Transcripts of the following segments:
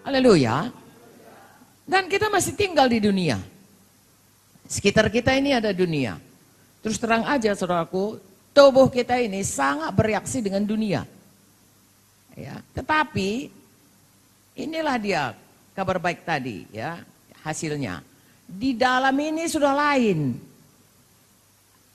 Haleluya. Dan kita masih tinggal di dunia. Sekitar kita ini ada dunia. Terus terang aja saudaraku, tubuh kita ini sangat bereaksi dengan dunia. Ya, tetapi inilah dia kabar baik tadi ya, hasilnya. Di dalam ini sudah lain.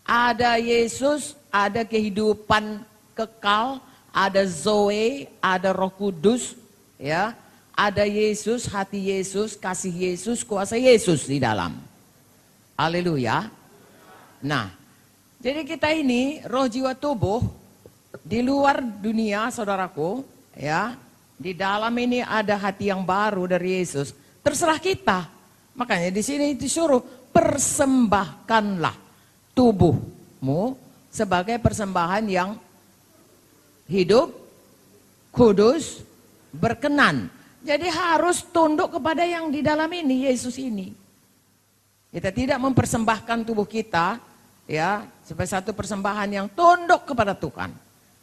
Ada Yesus, ada kehidupan kekal, ada Zoe, ada Roh Kudus, ya. Ada Yesus, hati Yesus, kasih Yesus, kuasa Yesus di dalam. Haleluya. Nah, jadi kita ini roh jiwa tubuh di luar dunia, saudaraku, ya. Di dalam ini ada hati yang baru dari Yesus. Terserah kita. Makanya di sini disuruh persembahkanlah tubuhmu sebagai persembahan yang hidup, kudus, berkenan. Jadi harus tunduk kepada yang di dalam ini, Yesus ini. Kita tidak mempersembahkan tubuh kita ya sebagai satu persembahan yang tunduk kepada Tuhan.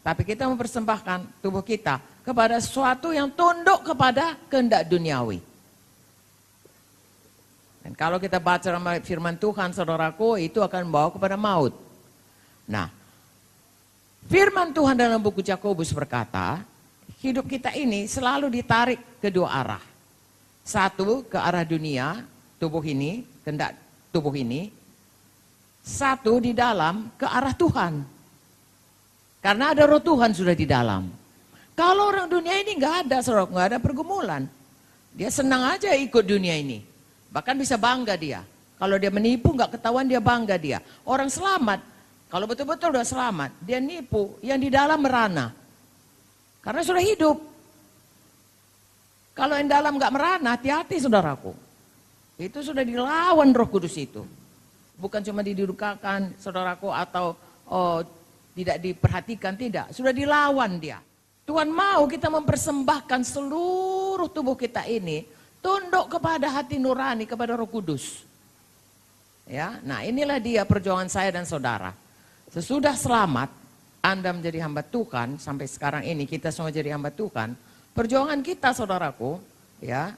Tapi kita mempersembahkan tubuh kita kepada sesuatu yang tunduk kepada kehendak duniawi. Dan kalau kita baca firman Tuhan, saudaraku, itu akan membawa kepada maut. Nah, firman Tuhan dalam buku Yakobus berkata, hidup kita ini selalu ditarik ke dua arah. Satu ke arah dunia, tubuh ini, kehendak tubuh ini. Satu di dalam ke arah Tuhan. Karena ada roh Tuhan sudah di dalam. Kalau orang dunia ini nggak ada, saudara, nggak ada pergumulan. Dia senang aja ikut dunia ini. Bahkan bisa bangga dia. Kalau dia menipu nggak ketahuan dia bangga dia. Orang selamat, kalau betul-betul udah selamat, dia nipu, yang di dalam merana. Karena sudah hidup. Kalau yang dalam nggak merana, hati-hati saudaraku. Itu sudah dilawan Roh Kudus itu. Bukan cuma didudukakan saudaraku atau tidak diperhatikan, tidak. Sudah dilawan dia. Tuhan mau kita mempersembahkan seluruh tubuh kita ini tunduk kepada hati nurani, kepada Roh Kudus. Ya, nah inilah dia perjuangan saya dan saudara. Sesudah selamat, Anda menjadi hamba Tuhan, sampai sekarang ini kita semua jadi hamba Tuhan. Perjuangan kita saudaraku, ya,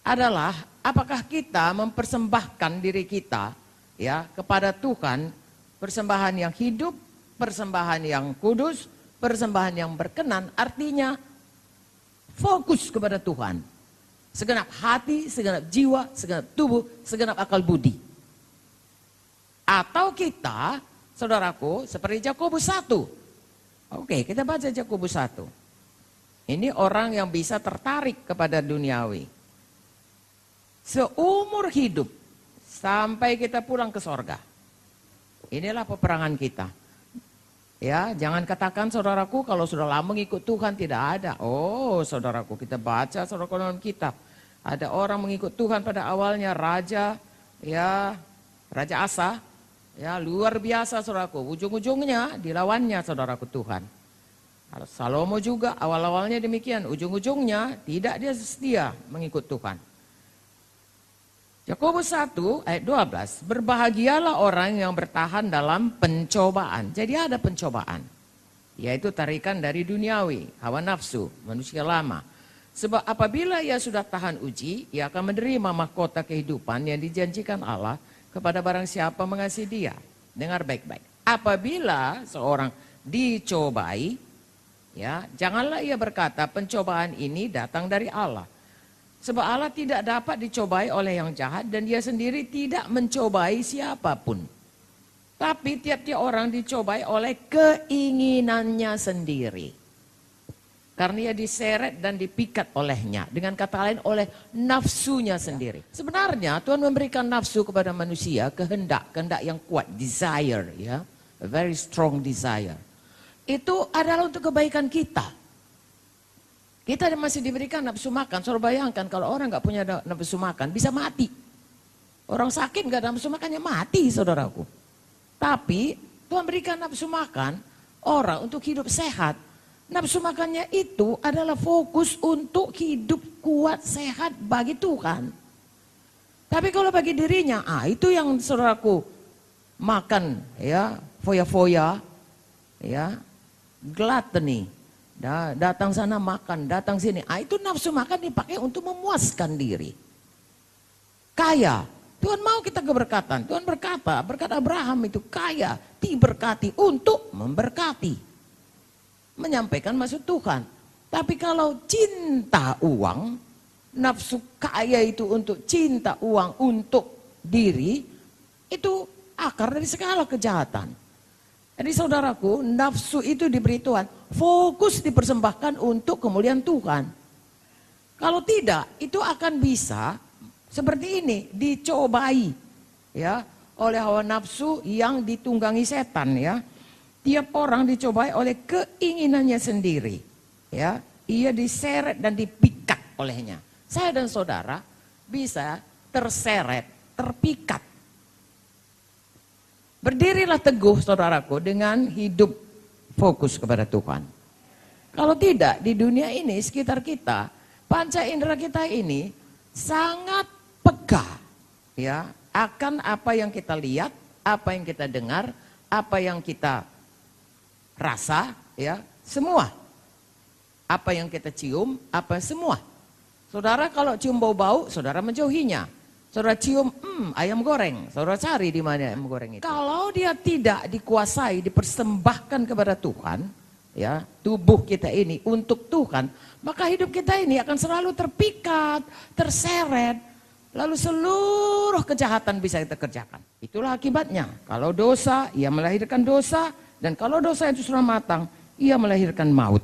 adalah apakah kita mempersembahkan diri kita, ya, kepada Tuhan, persembahan yang hidup, persembahan yang kudus, persembahan yang berkenan, artinya fokus kepada Tuhan. Segenap hati, segenap jiwa, segenap tubuh, segenap akal budi. Atau kita, saudaraku, seperti Yakobus 1. Oke, kita baca Yakobus 1. Ini orang yang bisa tertarik kepada duniawi. Seumur hidup sampai kita pulang ke sorga. Inilah peperangan kita. Ya, jangan katakan saudaraku kalau sudah lama mengikut Tuhan tidak ada. Oh, saudaraku, kita baca saudaraku dalam kitab. Ada orang mengikut Tuhan pada awalnya raja, ya, Raja Asa. Ya, luar biasa saudaraku, ujung-ujungnya dilawannya saudaraku Tuhan. Salomo juga awal-awalnya demikian, ujung-ujungnya tidak dia setia mengikut Tuhan. Yakobus 1 ayat 12, berbahagialah orang yang bertahan dalam pencobaan. Jadi ada pencobaan, yaitu tarikan dari duniawi, hawa nafsu, manusia lama. Sebab apabila ia sudah tahan uji, ia akan menerima mahkota kehidupan yang dijanjikan Allah kepada barang siapa mengasihi dia. Dengar baik-baik. Apabila seorang dicobai, ya, janganlah ia berkata pencobaan ini datang dari Allah. Sebab Allah tidak dapat dicobai oleh yang jahat dan dia sendiri tidak mencobai siapapun. Tapi tiap-tiap orang dicobai oleh keinginannya sendiri. Karena ia diseret dan dipikat olehnya. Dengan kata lain oleh nafsunya sendiri. Sebenarnya Tuhan memberikan nafsu kepada manusia, kehendak yang kuat, desire, ya, a very strong desire. Itu adalah untuk kebaikan kita. Kita masih diberikan nafsu makan. Saudara bayangkan kalau orang nggak punya nafsu makan bisa mati. Orang sakit nggak ada nafsu makannya mati, saudaraku. Tapi Tuhan berikan nafsu makan orang untuk hidup sehat. Nafsu makannya itu adalah fokus untuk hidup kuat, sehat bagi Tuhan. Tapi kalau bagi dirinya, itu yang saudaraku makan, ya, foya-foya, ya, gluttony, Datang sana makan, datang sini. Itu nafsu makan dipakai untuk memuaskan diri. Kaya, Tuhan mau kita keberkatan. Tuhan berkata, berkat Abraham itu kaya, diberkati untuk memberkati. Menyampaikan maksud Tuhan. Tapi kalau cinta uang, nafsu kaya itu untuk cinta uang untuk diri, itu akar dari segala kejahatan. Jadi saudaraku, nafsu itu diberi Tuhan, fokus dipersembahkan untuk kemuliaan Tuhan. Kalau tidak, itu akan bisa seperti ini, dicobai ya oleh hawa nafsu yang ditunggangi setan ya. Tiap orang dicobai oleh keinginannya sendiri ya. Ia diseret dan dipikat olehnya. Saya dan saudara bisa terseret, terpikat. Berdirilah teguh saudaraku dengan hidup fokus kepada Tuhan. Kalau tidak, di dunia ini sekitar kita, panca indera kita ini sangat peka ya akan apa yang kita lihat, apa yang kita dengar, apa yang kita rasa ya, semua. Apa yang kita cium, apa semua. Saudara kalau cium bau-bau, saudara menjauhinya. Saudara cium, ayam goreng, saudara cari di mana ayam goreng itu. Kalau dia tidak dikuasai, dipersembahkan kepada Tuhan, ya, tubuh kita ini untuk Tuhan, maka hidup kita ini akan selalu terpikat, terseret, lalu seluruh kejahatan bisa kita kerjakan. Itulah akibatnya. Kalau dosa, ia melahirkan dosa, dan kalau dosa itu sudah matang, ia melahirkan maut.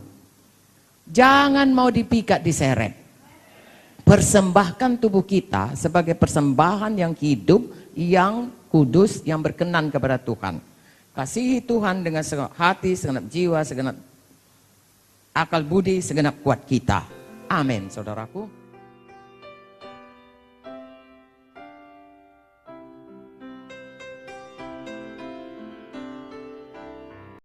Jangan mau dipikat, diseret. Persembahkan tubuh kita sebagai persembahan yang hidup, yang kudus, yang berkenan kepada Tuhan. Kasihi Tuhan dengan segenap hati, segenap jiwa, segenap akal budi, segenap kuat kita. Amin, saudaraku.